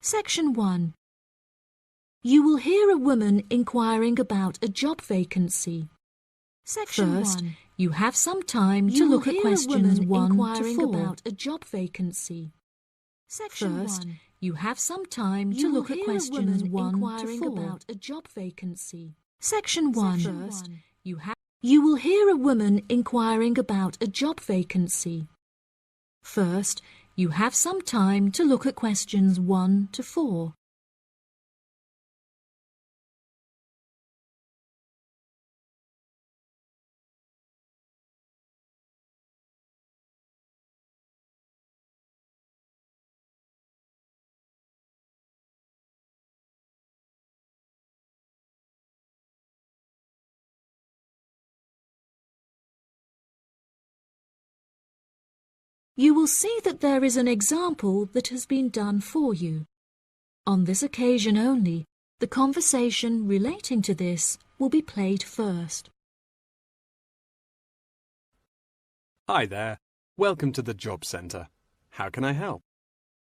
Section 1. You will hear a woman inquiring about a job vacancy. Section First, 1. You have some time to look at questions 1 to 4. About a job vacancy. Section First, 1. You have some time to You look will at hear a questions woman 1 to inquiring 4. about a job vacancy. Section 1. First, You will hear a woman inquiring about a job vacancy. First, you have some time to look at questions 1 to 4. You will see that there is an example that has been done for you. On this occasion only, the conversation relating to this will be played first. Hi there. Welcome to the Job Centre. How can I help?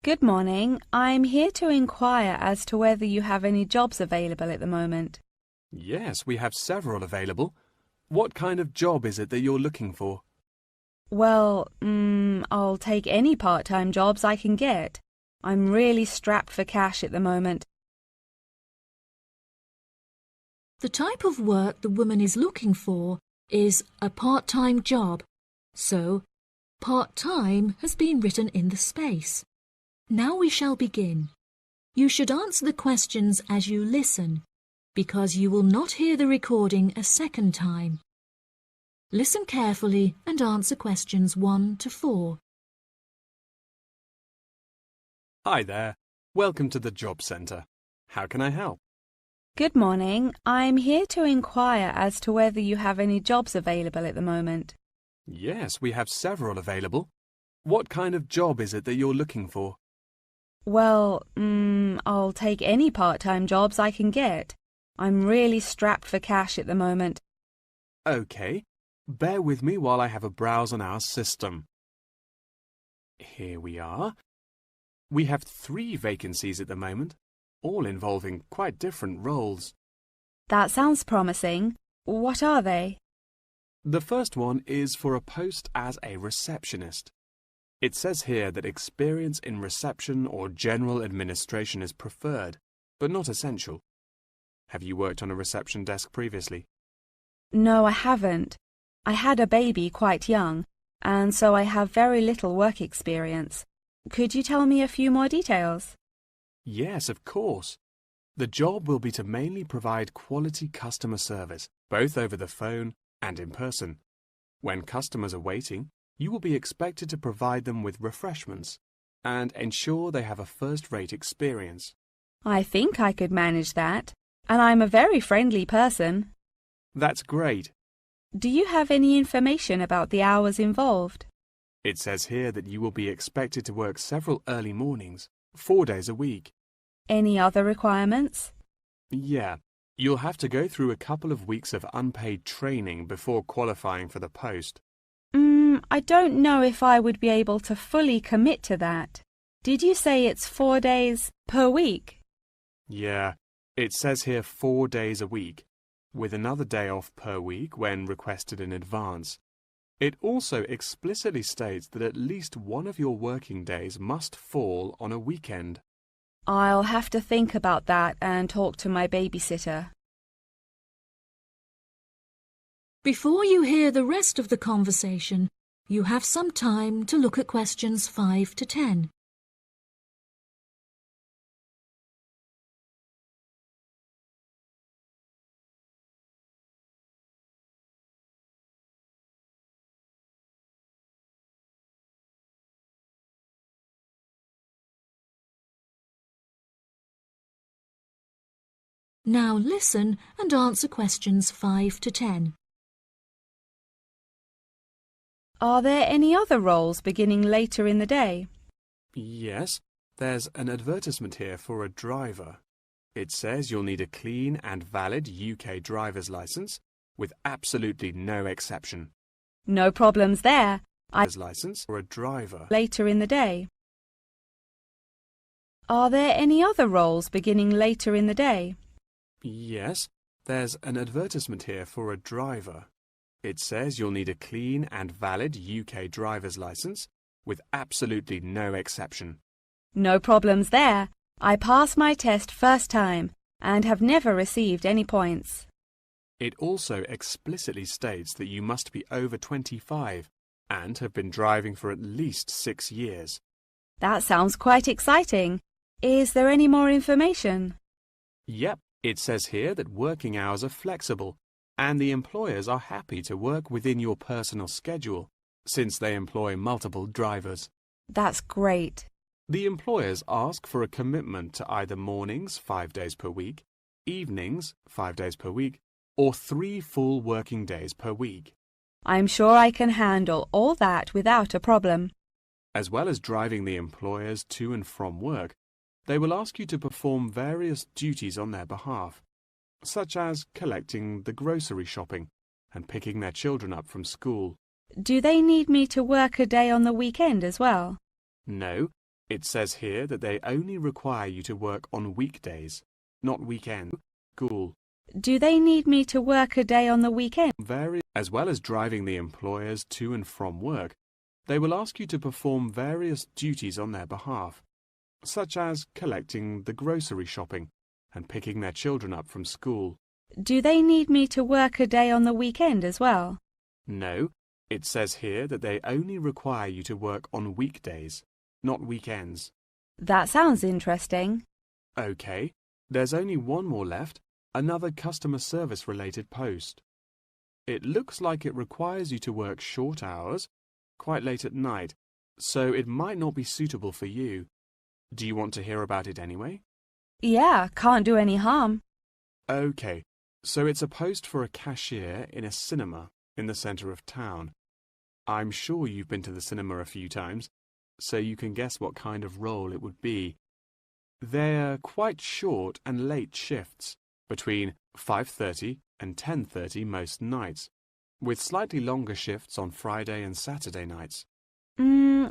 Good morning. I'm here to inquire as to whether you have any jobs available at the moment. Yes, we have several available. What kind of job is it that you're looking for? Well, I'll take any part-time jobs I can get. I'm really strapped for cash at the moment. The type of work the woman is looking for is a part-time job, so part-time has been written in the space. Now we shall begin. You should answer the questions as you listen, because you will not hear the recording a second time. Listen carefully and answer questions 1 to 4. Hi there. Welcome to the Job Centre. How can I help? Good morning. I'm here to inquire as to whether you have any jobs available at the moment. Yes, we have several available. What kind of job is it that you're looking for? Well, I'll take any part-time jobs I can get. I'm really strapped for cash at the moment. OK. Bear with me while I have a browse on our system. Here we are. We have 3 vacancies at the moment, all involving quite different roles. That sounds promising. What are they? The first one is for a post as a receptionist. It says here that experience in reception or general administration is preferred, but not essential. Have you worked on a reception desk previously? No, I haven't. I had a baby quite young, and so I have very little work experience. Could you tell me a few more details? Yes, of course. The job will be to mainly provide quality customer service, both over the phone and in person. When customers are waiting, you will be expected to provide them with refreshments and ensure they have a first-rate experience. I think I could manage that, and I'm a very friendly person. That's great. Do you have any information about the hours involved? It says here that you will be expected to work several early mornings, 4 days a week. Any other requirements? Yeah, you'll have to go through a couple of weeks of unpaid training before qualifying for the post. I don't know if I would be able to fully commit to that. Did you say it's 4 days per week? Yeah, it says here 4 days a week, with another day off per week when requested in advance. It also explicitly states that at least one of your working days must fall on a weekend. I'll have to think about that and talk to my babysitter. Before you hear the rest of the conversation, you have some time to look at questions 5 to 10. Now listen and answer questions 5 to 10. Are there any other roles beginning later in the day? Yes, there's an advertisement here for a driver. It says you'll need a clean and valid UK driver's licence, with absolutely no exception. No problems there. License for a driver. Later in the day. Are there any other roles beginning later in the day? Yes, there's an advertisement here for a driver. It says you'll need a clean and valid UK driver's license, with absolutely no exception. No problems there. I passed my test first time and have never received any points. It also explicitly states that you must be over 25 and have been driving for at least 6 years. That sounds quite exciting. Is there any more information? Yep, it says here that working hours are flexible and the employers are happy to work within your personal schedule since they employ multiple drivers. That's great. The employers ask for a commitment to either mornings 5 days per week, evenings 5 days per week, or 3 full working days per week. I'm sure I can handle all that without a problem. As well as driving the employers to and from work, they will ask you to perform various duties on their behalf, such as collecting the grocery shopping and picking their children up from school. Do they need me to work a day on the weekend as well? No, it says here that they only require you to work on weekdays, not weekends. School. Do they need me to work a day on the weekend? As well as driving the employers to and from work, they will ask you to perform various duties on their behalf, such as collecting the grocery shopping and picking their children up from school. Do they need me to work a day on the weekend as well? No, it says here that they only require you to work on weekdays, not weekends. That sounds interesting. OK, there's only one more left, another customer service related post. It looks like it requires you to work short hours, quite late at night, so it might not be suitable for you. Do you want to hear about it anyway? Yeah, can't do any harm. OK, so it's a post for a cashier in a cinema in the centre of town. I'm sure you've been to the cinema a few times, so you can guess what kind of role it would be. They're quite short and late shifts, between 5:30 and 10:30 most nights, with slightly longer shifts on Friday and Saturday nights.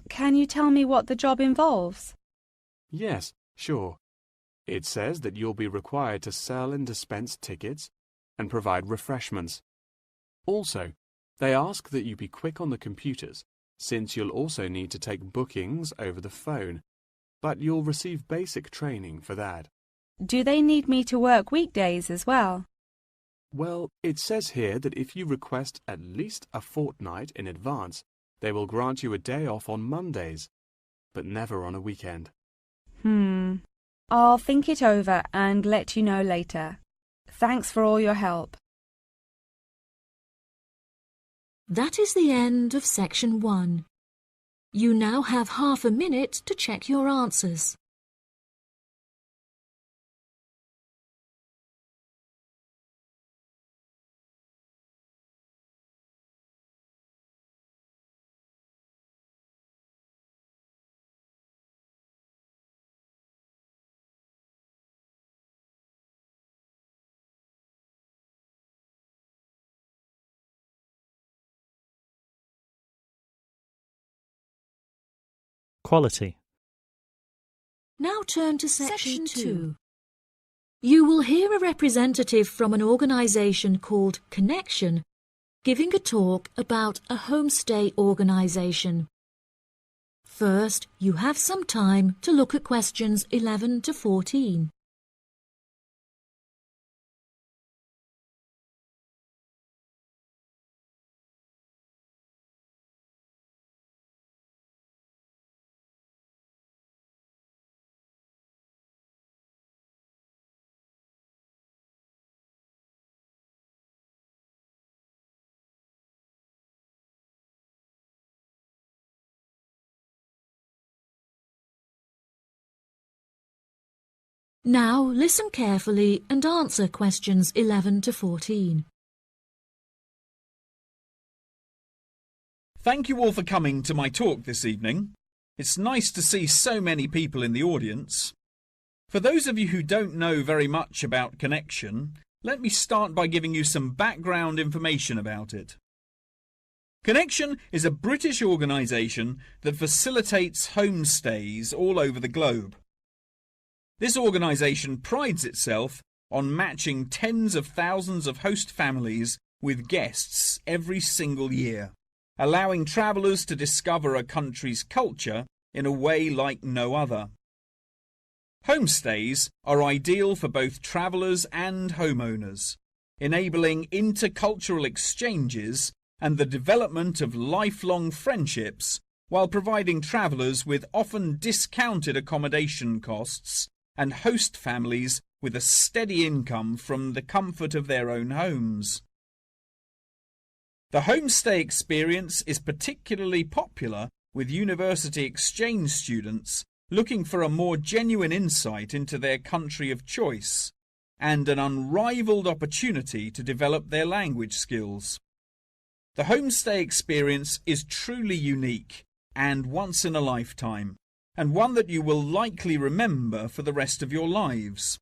Can you tell me what the job involves? Yes, sure. It says that you'll be required to sell and dispense tickets and provide refreshments. Also, they ask that you be quick on the computers, since you'll also need to take bookings over the phone, but you'll receive basic training for that. Do they need me to work weekdays as well? Well, it says here that if you request at least a fortnight in advance, they will grant you a day off on Mondays, but never on a weekend. I'll think it over and let you know later. Thanks for all your help. That is the end of section 1. You now have half a minute to check your answers. Quality. Now turn to section 2. You will hear a representative from an organisation called Connection giving a talk about a homestay organisation. First, you have some time to look at questions 11 to 14. Now listen carefully and answer questions 11 to 14. Thank you all for coming to my talk this evening. It's nice to see so many people in the audience. For those of you who don't know very much about Connection, let me start by giving you some background information about it. Connection is a British organisation that facilitates homestays all over the globe. This organisation prides itself on matching tens of thousands of host families with guests every single year, allowing travellers to discover a country's culture in a way like no other. Homestays are ideal for both travellers and homeowners, enabling intercultural exchanges and the development of lifelong friendships while providing travellers with often discounted accommodation costs and host families with a steady income from the comfort of their own homes. The homestay experience is particularly popular with university exchange students looking for a more genuine insight into their country of choice and an unrivaled opportunity to develop their language skills. The homestay experience is truly unique and once in a lifetime, and one that you will likely remember for the rest of your lives.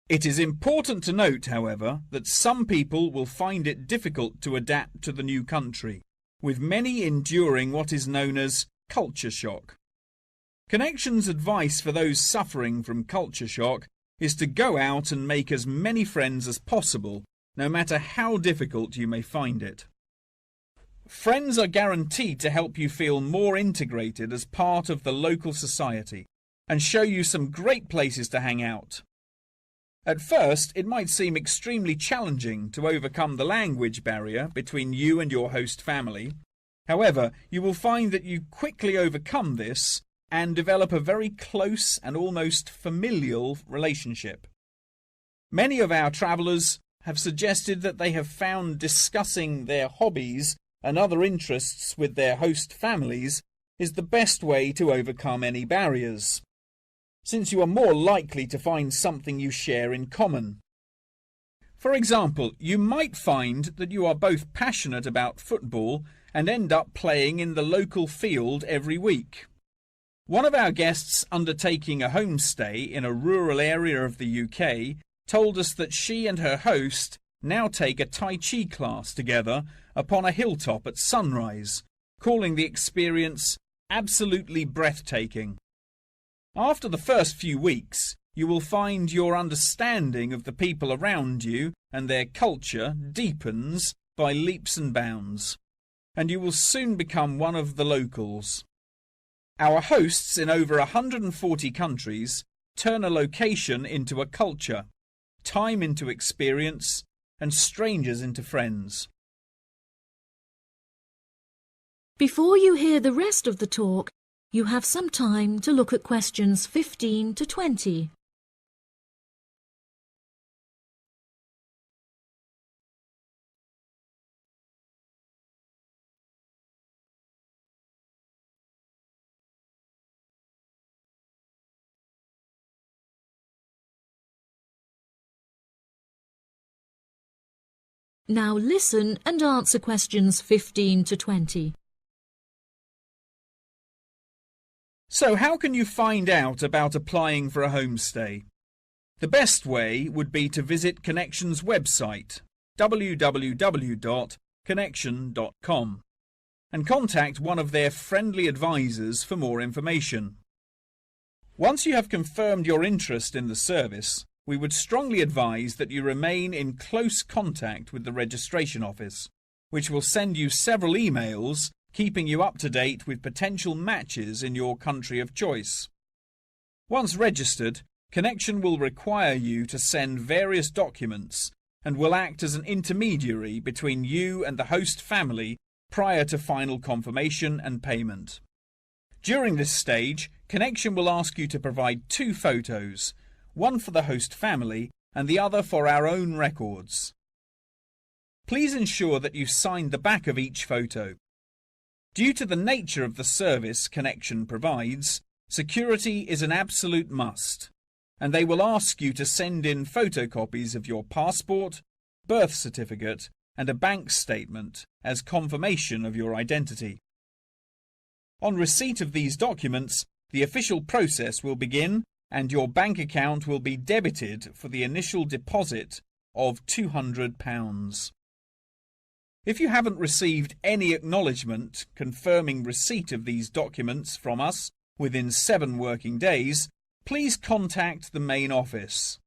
It is important to note, however, that some people will find it difficult to adapt to the new country, with many enduring what is known as culture shock. Connection's advice for those suffering from culture shock is to go out and make as many friends as possible, no matter how difficult you may find it. Friends are guaranteed to help you feel more integrated as part of the local society and show you some great places to hang out. At first, it might seem extremely challenging to overcome the language barrier between you and your host family. However, you will find that you quickly overcome this and develop a very close and almost familial relationship. Many of our travellers have suggested that they have found discussing their hobbies and other interests with their host families is the best way to overcome any barriers, since you are more likely to find something you share in common. For example, you might find that you are both passionate about football and end up playing in the local field every week. One of our guests undertaking a homestay in a rural area of the UK told us that she and her host now take a Tai Chi class together upon a hilltop at sunrise, calling the experience absolutely breathtaking. After the first few weeks, you will find your understanding of the people around you and their culture deepens by leaps and bounds, and you will soon become one of the locals. Our hosts in over 140 countries turn a location into a culture, time into experience, and strangers into friends. Before you hear the rest of the talk, you have some time to look at questions 15 to 20. Now listen and answer questions 15 to 20. So how can you find out about applying for a homestay? The best way would be to visit Connection's website, www.connection.com, and contact one of their friendly advisors for more information. Once you have confirmed your interest in the service, we would strongly advise that you remain in close contact with the registration office, which will send you several emails keeping you up to date with potential matches in your country of choice. Once registered, Connection will require you to send various documents and will act as an intermediary between you and the host family prior to final confirmation and payment. During this stage, Connection will ask you to provide 2 photos, one for the host family and the other for our own records. Please ensure that you sign the back of each photo. Due to the nature of the service Connection provides, security is an absolute must, and they will ask you to send in photocopies of your passport, birth certificate, and a bank statement as confirmation of your identity. On receipt of these documents, the official process will begin and your bank account will be debited for the initial deposit of £200. If you haven't received any acknowledgement confirming receipt of these documents from us within 7 working days, please contact the main office.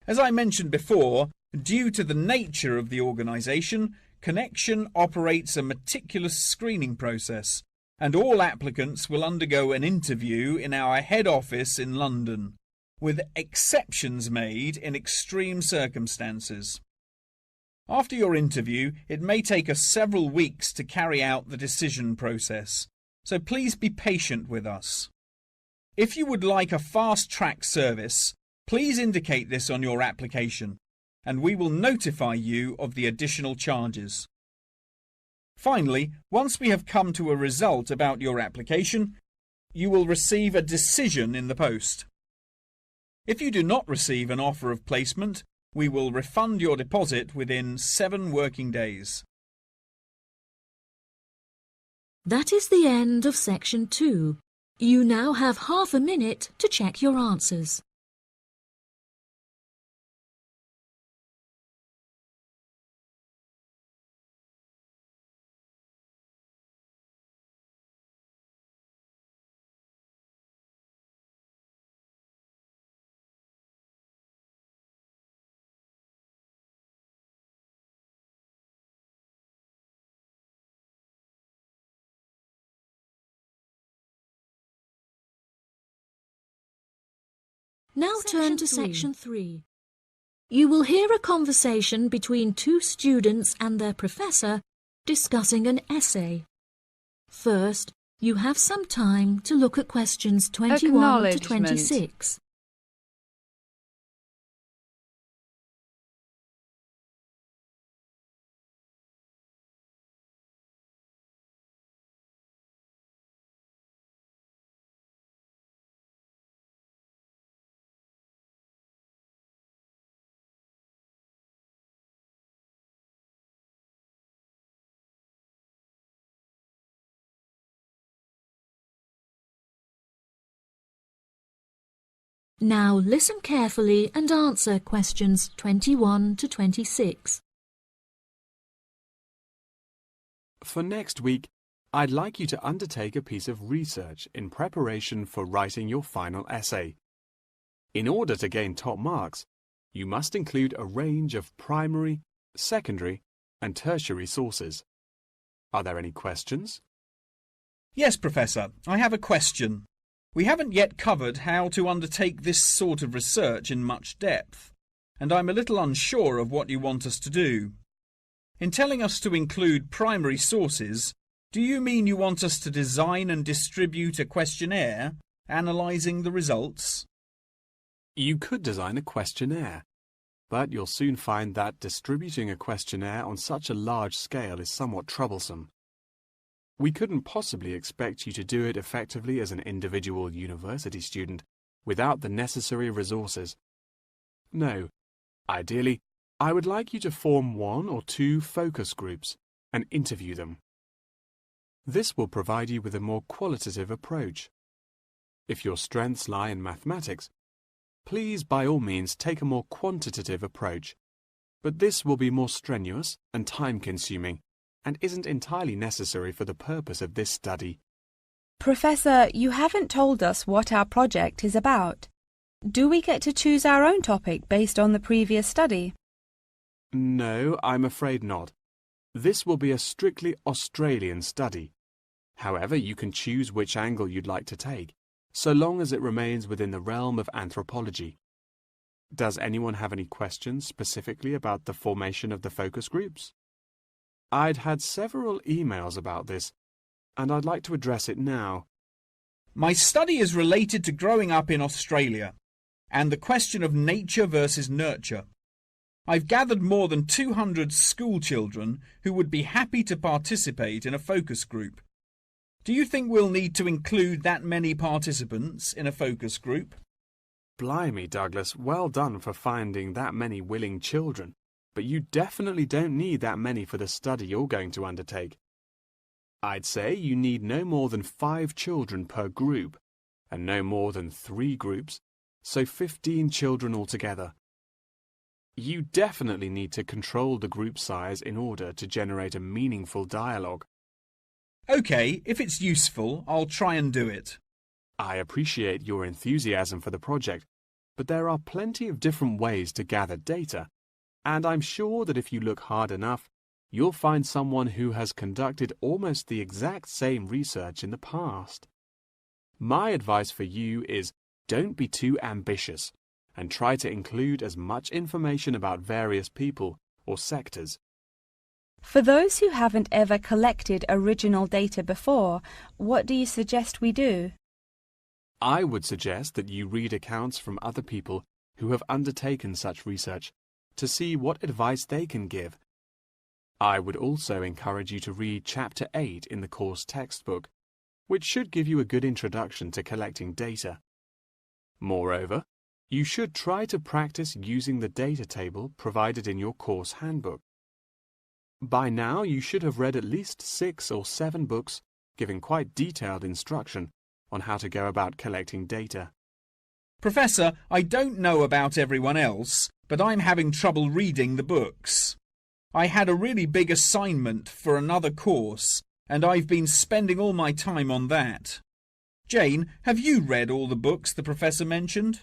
As I mentioned before, due to the nature of the organisation, Connection operates a meticulous screening process, and all applicants will undergo an interview in our head office in London, with exceptions made in extreme circumstances. After your interview, it may take us several weeks to carry out the decision process, so please be patient with us. If you would like a fast-track service, please indicate this on your application, and we will notify you of the additional charges. Finally, once we have come to a result about your application, you will receive a decision in the post. If you do not receive an offer of placement, we will refund your deposit within 7 working days. That is the end of section 2. You now have half a minute to check your answers. Now turn to section 3. You will hear a conversation between 2 students and their professor discussing an essay. First, you have some time to look at questions 21 to 26. Now listen carefully and answer questions 21 to 26. For next week, I'd like you to undertake a piece of research in preparation for writing your final essay. In order to gain top marks, you must include a range of primary, secondary, and tertiary sources. Are there any questions? Yes, Professor, I have a question. We haven't yet covered how to undertake this sort of research in much depth, and I'm a little unsure of what you want us to do. In telling us to include primary sources, do you mean you want us to design and distribute a questionnaire, analysing the results? You could design a questionnaire, but you'll soon find that distributing a questionnaire on such a large scale is somewhat troublesome. We couldn't possibly expect you to do it effectively as an individual university student without the necessary resources. No, ideally, I would like you to form 1 or 2 focus groups and interview them. This will provide you with a more qualitative approach. If your strengths lie in mathematics, please by all means take a more quantitative approach, but this will be more strenuous and time-consuming, and isn't entirely necessary for the purpose of this study. Professor, you haven't told us what our project is about. Do we get to choose our own topic based on the previous study? No, I'm afraid not. This will be a strictly Australian study. However, you can choose which angle you'd like to take, so long as it remains within the realm of anthropology. Does anyone have any questions specifically about the formation of the focus groups? I'd had several emails about this, and I'd like to address it now. My study is related to growing up in Australia, and the question of nature versus nurture. I've gathered more than 200 school children who would be happy to participate in a focus group. Do you think we'll need to include that many participants in a focus group? Blimey, Douglas, well done for finding that many willing children. But you definitely don't need that many for the study you're going to undertake. I'd say you need no more than 5 children per group, and no more than 3 groups, so 15 children altogether. You definitely need to control the group size in order to generate a meaningful dialogue. OK, if it's useful, I'll try and do it. I appreciate your enthusiasm for the project, but there are plenty of different ways to gather data, and I'm sure that if you look hard enough, you'll find someone who has conducted almost the exact same research in the past. My advice for you is don't be too ambitious and try to include as much information about various people or sectors. For those who haven't ever collected original data before, what do you suggest we do? I would suggest that you read accounts from other people who have undertaken such research to see what advice they can give. I would also encourage you to read Chapter 8 in the course textbook, which should give you a good introduction to collecting data. Moreover, you should try to practice using the data table provided in your course handbook. By now, you should have read at least 6 or 7 books giving quite detailed instruction on how to go about collecting data. Professor, I don't know about everyone else, but I'm having trouble reading the books. I had a really big assignment for another course, and I've been spending all my time on that. Jane, have you read all the books the professor mentioned?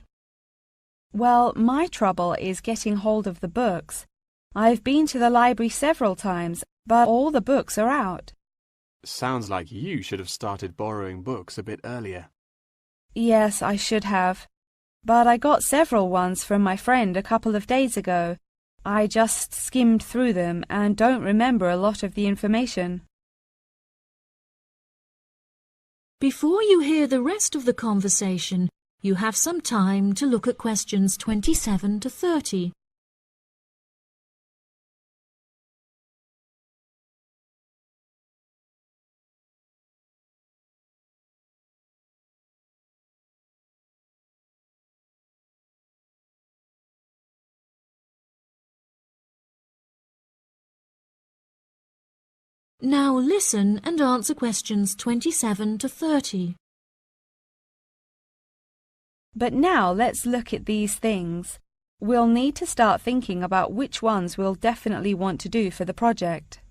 Well, my trouble is getting hold of the books. I've been to the library several times, but all the books are out. Sounds like you should have started borrowing books a bit earlier. Yes, I should have. But I got several ones from my friend a couple of days ago. I just skimmed through them and don't remember a lot of the information. Before you hear the rest of the conversation, you have some time to look at questions 27 to 30. Now listen and answer questions 27 to 30. But now let's look at these things. We'll need to start thinking about which ones we'll definitely want to do for the project.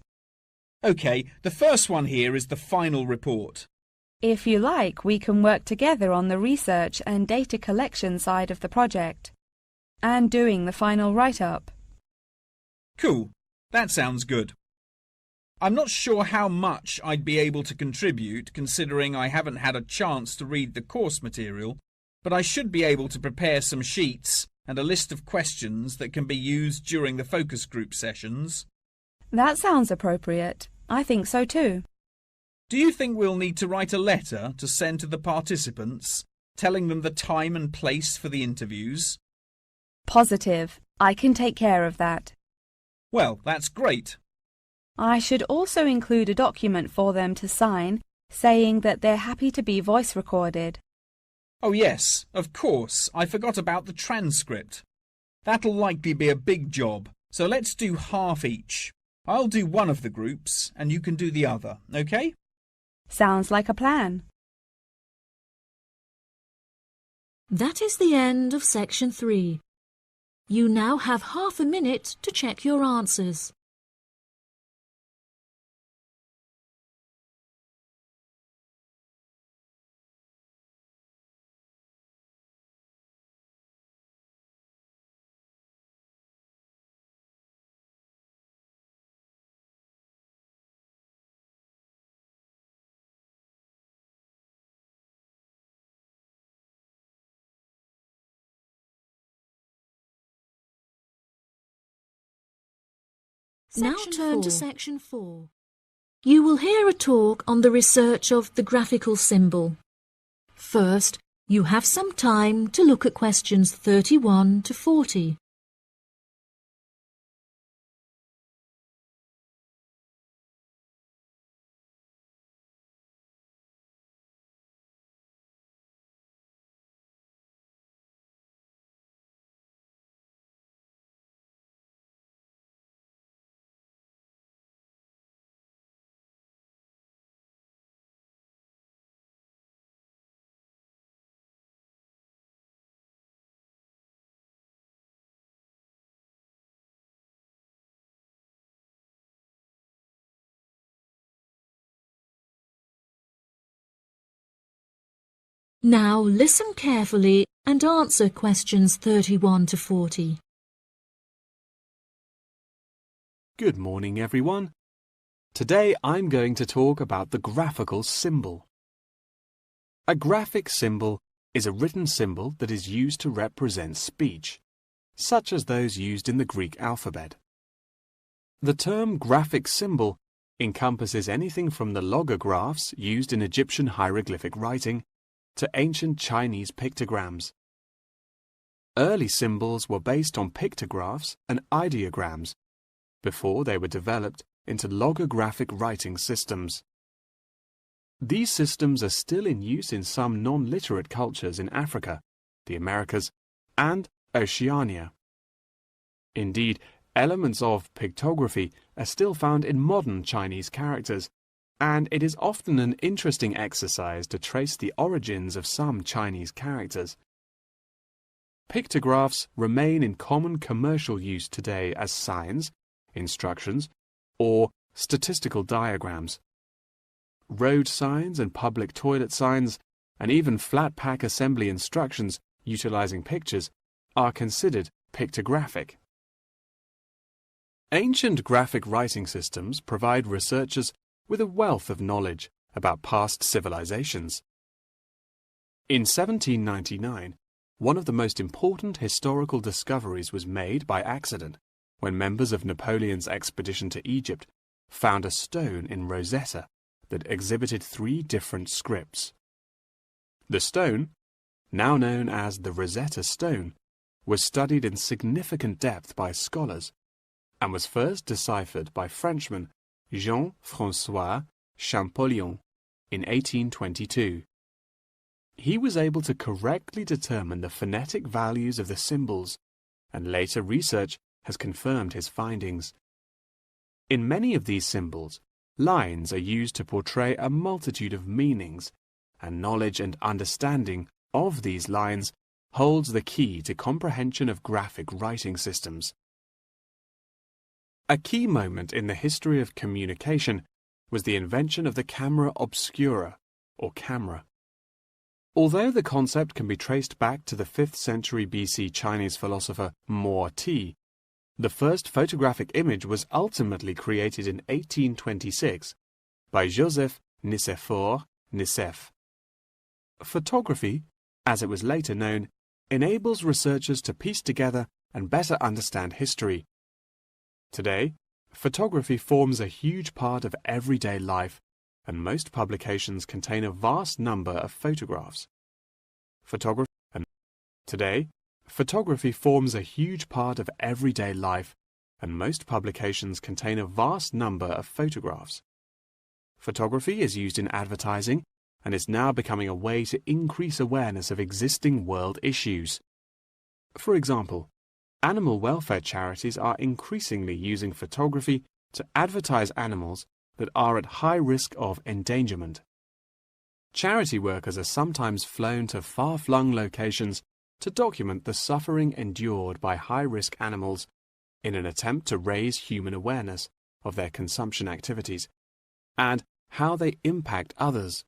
OK, the first one here is the final report. If you like, we can work together on the research and data collection side of the project and doing the final write-up. Cool, that sounds good. I'm not sure how much I'd be able to contribute considering I haven't had a chance to read the course material, but I should be able to prepare some sheets and a list of questions that can be used during the focus group sessions. That sounds appropriate. I think so too. Do you think we'll need to write a letter to send to the participants, telling them the time and place for the interviews? Positive. I can take care of that. Well, that's great. I should also include a document for them to sign saying that they're happy to be voice recorded. Oh yes, of course, I forgot about the transcript. That'll likely be a big job, so let's do half each. I'll do one of the groups and you can do the other, OK? Sounds like a plan. That is the end of section 3. You now have half a minute to check your answers. Now turn to section 4. You will hear a talk on the research of the graphical symbol. First, you have some time to look at questions 31 to 40. Now listen carefully and answer questions 31 to 40. Good morning, everyone. Today I'm going to talk about the graphical symbol. A graphic symbol is a written symbol that is used to represent speech, such as those used in the Greek alphabet. The term graphic symbol encompasses anything from the logographs used in Egyptian hieroglyphic writing to ancient Chinese pictograms. Early symbols were based on pictographs and ideograms before they were developed into logographic writing systems. These systems are still in use in some non-literate cultures in Africa, the Americas, and Oceania. Indeed, elements of pictography are still found in modern Chinese characters, and it is often an interesting exercise to trace the origins of some Chinese characters. Pictographs remain in common commercial use today as signs, instructions, or statistical diagrams. Road signs and public toilet signs, and even flat pack assembly instructions utilizing pictures, are considered pictographic. Ancient graphic writing systems provide researchers with a wealth of knowledge about past civilizations. In 1799, one of the most important historical discoveries was made by accident when members of Napoleon's expedition to Egypt found a stone in Rosetta that exhibited 3 different scripts. The stone, now known as the Rosetta Stone, was studied in significant depth by scholars and was first deciphered by Frenchman Jean-François Champollion in 1822. He was able to correctly determine the phonetic values of the symbols, and later research has confirmed his findings. In many of these symbols, lines are used to portray a multitude of meanings, and knowledge and understanding of these lines holds the key to comprehension of graphic writing systems. A key moment in the history of communication was the invention of the camera obscura, or camera. Although the concept can be traced back to the 5th century BC Chinese philosopher Mo Ti, the first photographic image was ultimately created in 1826 by Joseph Nicephore Nicephh. Photography, as it was later known, enables researchers to piece together and better understand history. Today, photography forms a huge part of everyday life, and most publications contain a vast number of photographs. Photography forms a huge part of everyday life, and most publications contain a vast number of photographs. Photography is used in advertising and is now becoming a way to increase awareness of existing world issues. For example, animal welfare charities are increasingly using photography to advertise animals that are at high risk of endangerment. Charity workers are sometimes flown to far-flung locations to document the suffering endured by high-risk animals in an attempt to raise human awareness of their consumption activities and how they impact others.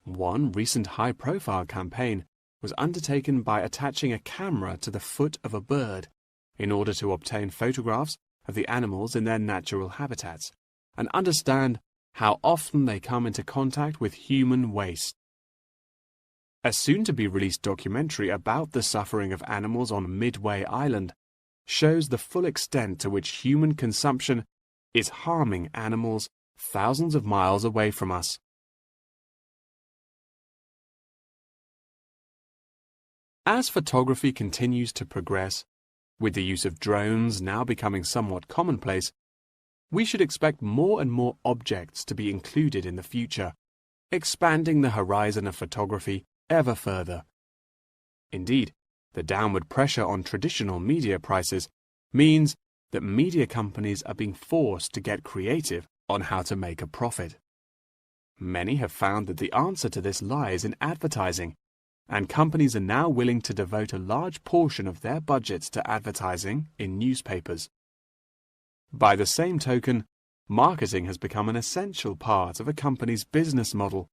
One recent high-profile campaign was undertaken by attaching a camera to the foot of a bird in order to obtain photographs of the animals in their natural habitats and understand how often they come into contact with human waste. A soon-to-be-released documentary about the suffering of animals on Midway Island shows the full extent to which human consumption is harming animals thousands of miles away from us. As photography continues to progress, with the use of drones now becoming somewhat commonplace, we should expect more and more objects to be included in the future, expanding the horizon of photography ever further. Indeed, the downward pressure on traditional media prices means that media companies are being forced to get creative on how to make a profit. Many have found that the answer to this lies in advertising, and companies are now willing to devote a large portion of their budgets to advertising in newspapers. By the same token, marketing has become an essential part of a company's business model.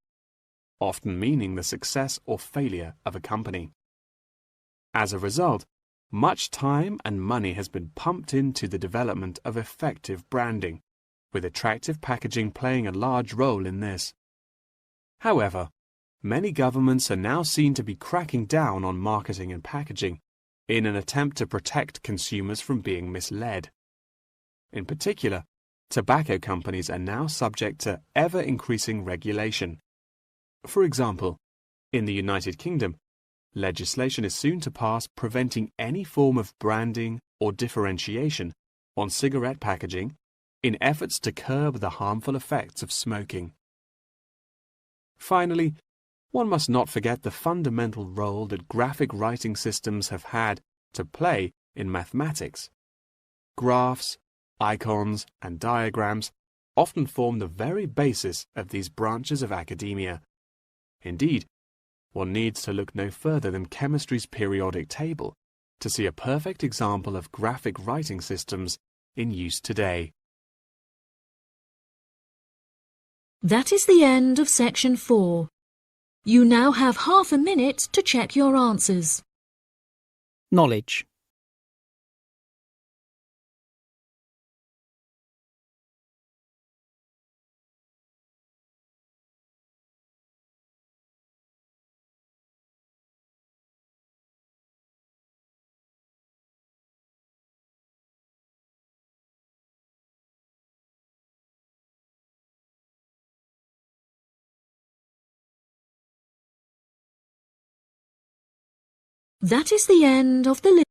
often meaning the success or failure of a company. As a result, much time and money has been pumped into the development of effective branding, with attractive packaging playing a large role in this. However, many governments are now seen to be cracking down on marketing and packaging in an attempt to protect consumers from being misled. In particular, tobacco companies are now subject to ever-increasing regulation. For example, in the United Kingdom, legislation is soon to pass preventing any form of branding or differentiation on cigarette packaging in efforts to curb the harmful effects of smoking. Finally, one must not forget the fundamental role that graphic writing systems have had to play in mathematics. Graphs, icons, and diagrams often form the very basis of these branches of academia. Indeed, one needs to look no further than chemistry's periodic table to see a perfect example of graphic writing systems in use today. That is the end of section 4. You now have half a minute to check your answers. Knowledge. That is the end of the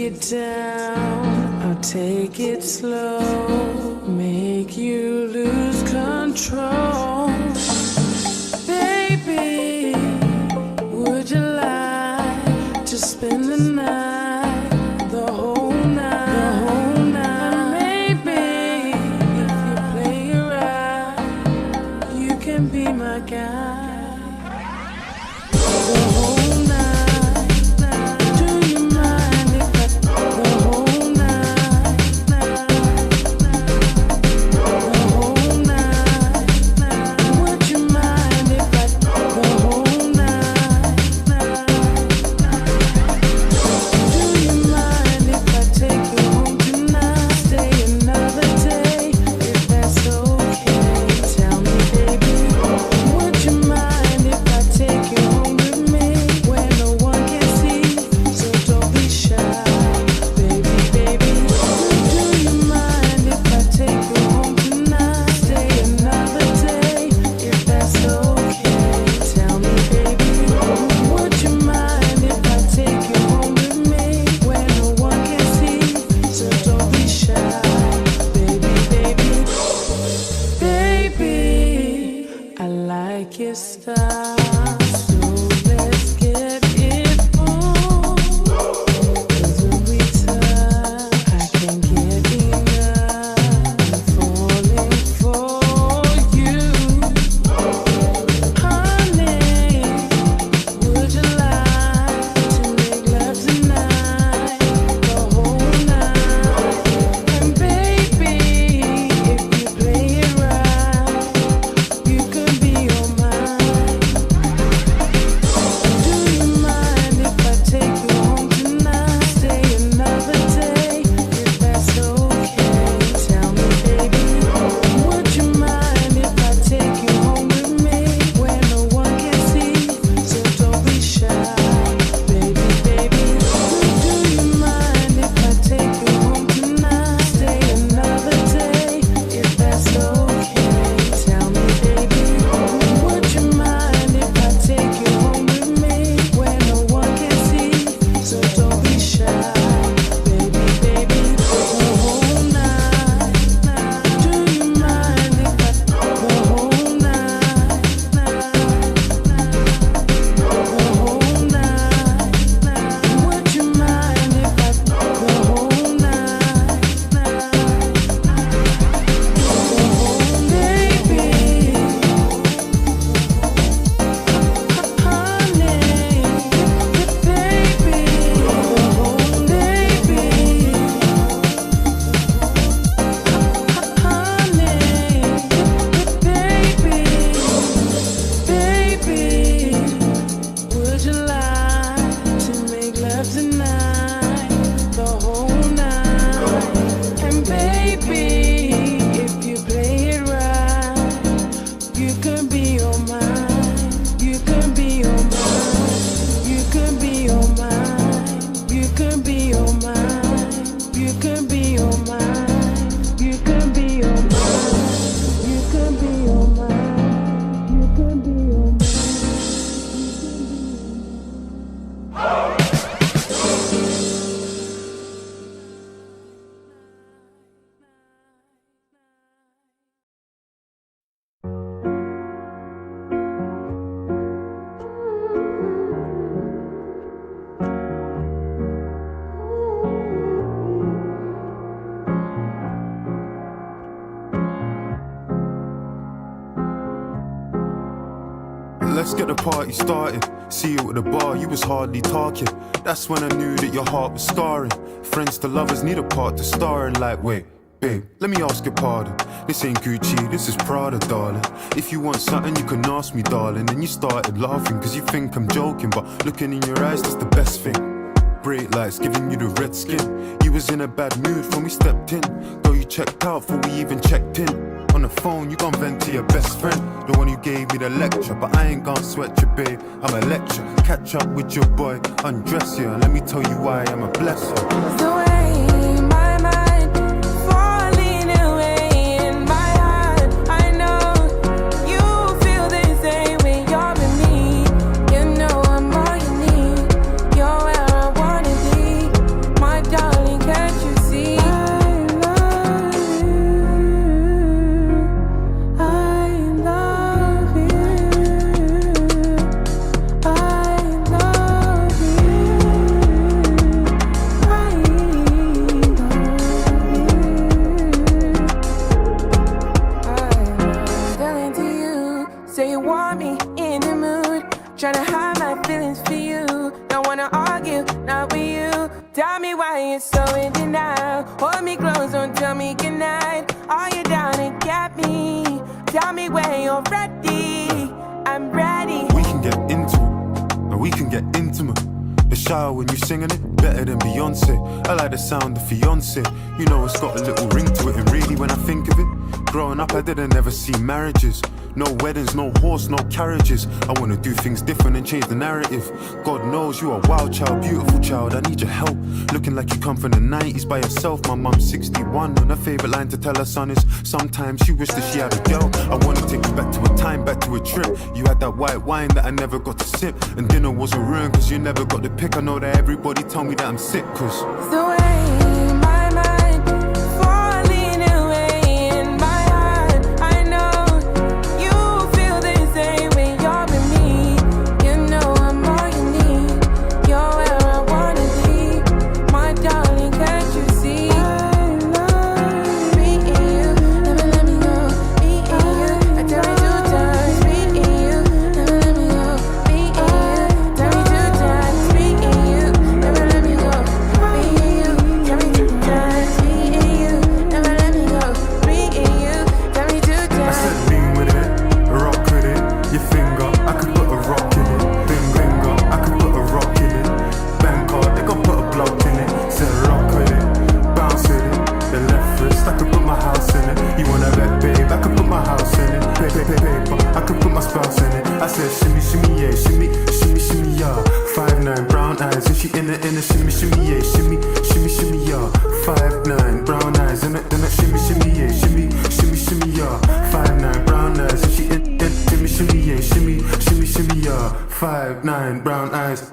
it down, I'll take it slow, make you lose control. Baby, would you like to spend the night, the whole night, Maybe if you play it right, you can be my guy. The whole night, do you mind if I the whole night, the whole night, would you mind if I the whole night, do you mind if I take you home tonight, stay another day, if that's okay, tell me baby, would you mind if I take you home with me, where no one can see, so don't be shy, baby, do you mind if I take you home tonight, stay another day, if that's okay, tell me baby, would you mind if I take you home with me, where no one can see, so don't be shy, baby, I like your style, so let's get it on, 'cause when we touch, I can't get enough, I'm falling for you, honey, would you like to make love tonight, the whole night, and baby, if you play it right, you could be all mine. Do you mind if I take you home tonight, stay another day, if that's okay, tell me baby, would you mind if I take you home with me, where no one can see, so don't be shy, baby, do you mind if I take you home tonight, stay another day, if that's okay, tell me baby, would you mind if I take you home with me, where no one can see, so don't be shy, baby, the whole night, do you mind if I the whole night, the whole night, would you mind if I the whole night, baby, honey, baby, baby, would you like to make love tonight, the whole night, and baby, if you play it right, you can be all mine, you can be all mine, you can be all mine, you can be all mine, you can be all mine, you can be all mine, you can be all mine, you can be all mine. Let's get the party started. See you at the bar, you was hardly talking. That's when I knew that your heart was scarring. Friends to lovers need a part to star in. Like, wait, babe, let me ask your pardon. This ain't Gucci, this is Prada, darling. If you want something, you can ask me, darling. And you started laughing, cause you think I'm joking. But looking in your eyes, that's the best thing. Brake lights giving you the red skin. You was in a bad mood when we stepped in. Girl, you checked out before we even checked in. On the phone, you gon' vent to your best friend, the one who gave me the lecture. But I ain't gon' sweat you, babe, I'm a lecture. Catch up with your boy, undress you, and let me tell you why I'm a blesser. The way my mind falling away in my heart, I know you feel the same way you're with me. You know I'm all you need. You're where I wanna be, my darling. you're so in denial. Hold me close, don't tell me goodnight. Are you down to get me? Tell me when you're ready. I'm ready. We can get into it, and we can get intimate. The shower when you singing it, better than Beyonce. I like the sound of fiance. You know it's got a little ring to it, and really when I think of it, growing up I didn't ever see marriages. No weddings, no horse, no carriages. I wanna do things different and change the narrative. God knows you are a wild child, beautiful child. I need your help. Looking like you come from the 90s by yourself. My mum's 61 and her favourite line to tell her son is sometimes she wished that she had a girl. I wanna take you back to a time, back to a trip. You had that white wine that I never got to sip, and dinner wasn't ruined cause you never got the pick. I know that everybody told me that I'm sick cause The way my mind falling away in my heart. I know you feel the same when you're with me. You know I'm all you need. You're where I wanna be. My darling, can't you see? I love me and you. Never let me go. Me and you. I tell you 2 times. Me and you. Never let me go. Me and you. Tell me 2 times. Me and you. Never let me go. Me and you. Tell me 2 times. Me and you. Never let me go. Me and you. Tell me 2 I times. said lean with it, rock with it. Your finger, I could put a rock in it. Finger, I could put a rock in it. Bank card, they gon' put a block in it. Said rock with it, bounce with it. The left wrist, I could put my house in it. You wanna bet, babe? I could put my house in it. Paper, I could put my spouse in it. I said shimmy, shimmy, yeah, shimmy, shimmy, shimmy, yeah. 5'9", brown eyes, and she in it, shimmy, shimmy, yeah, shimmy, shimmy, shimmy, yeah. 5'9", brown eyes, and it, shimmy, shimmy, yeah, shimmy, shimmy, shimmy, yeah. 5'9", brown eyes, and she in it, shimmy, shimmy, yeah, shimmy, shimmy, shimmy, yeah. 5'9", brown eyes.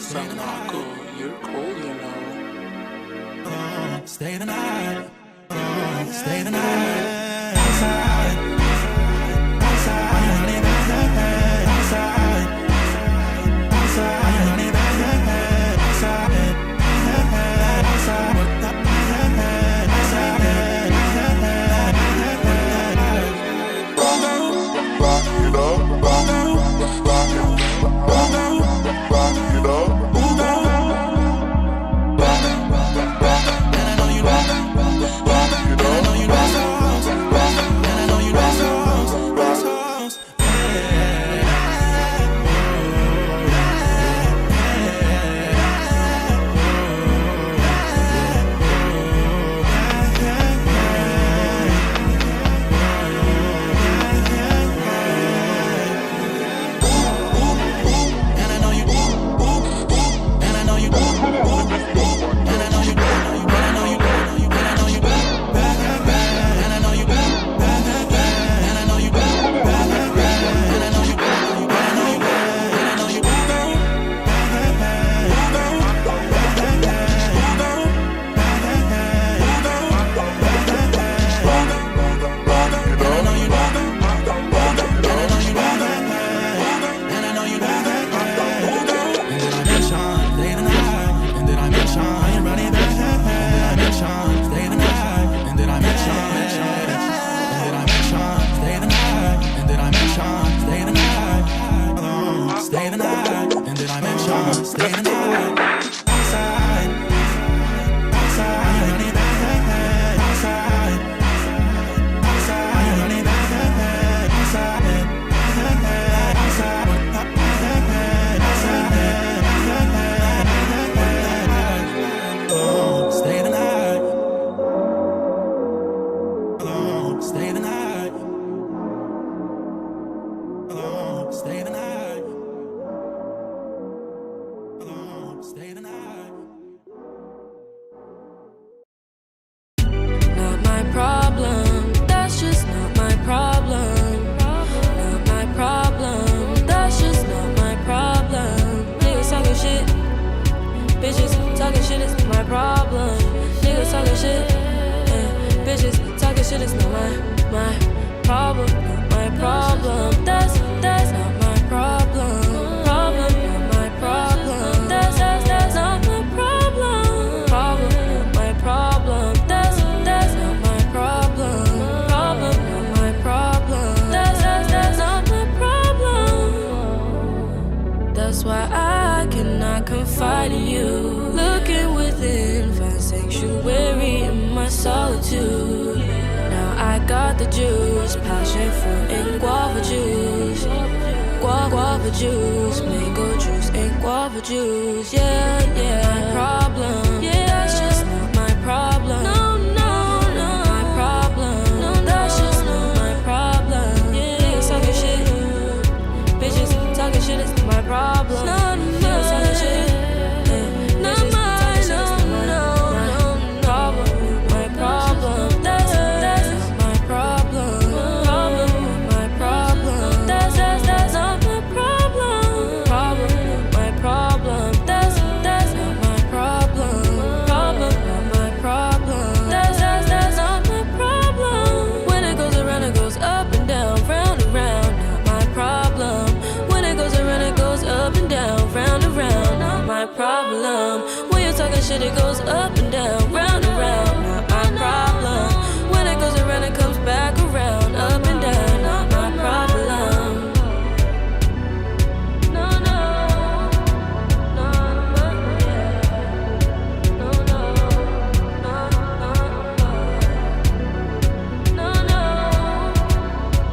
San Marco, you're cold, you know. Stay the night. Stay the night. Outside. Outside. Are you honey back? Outside. Outside. Are you honey back? Outside. Outside. What the confide in you. Looking within, find sanctuary in my solitude. Now I got the juice, passion fruit and guava juice. Guava juice, mango juice and guava juice. Yeah, yeah. My problem, yeah, that's just not my problem. No, no, no, my problem. No, that's just not my problem. Yeah, niggas talking shit, bitches talking shit is my problem. No, no, niggas talking shit. Shit, it goes up and down, round and round, not my problem. When it goes around, it comes back around, up and down, not my problem. No, no, no, yeah. No, no, no, no, no, no, yeah. No, no,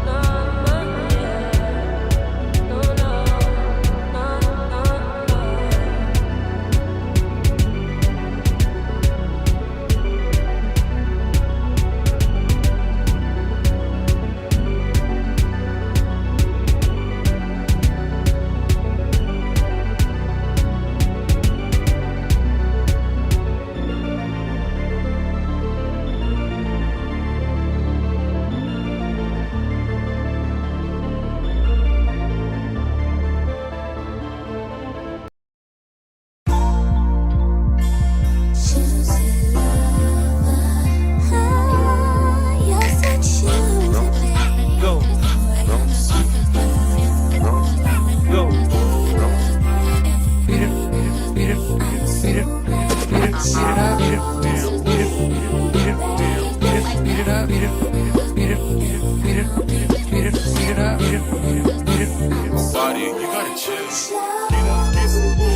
no, no. Body, you gotta chill.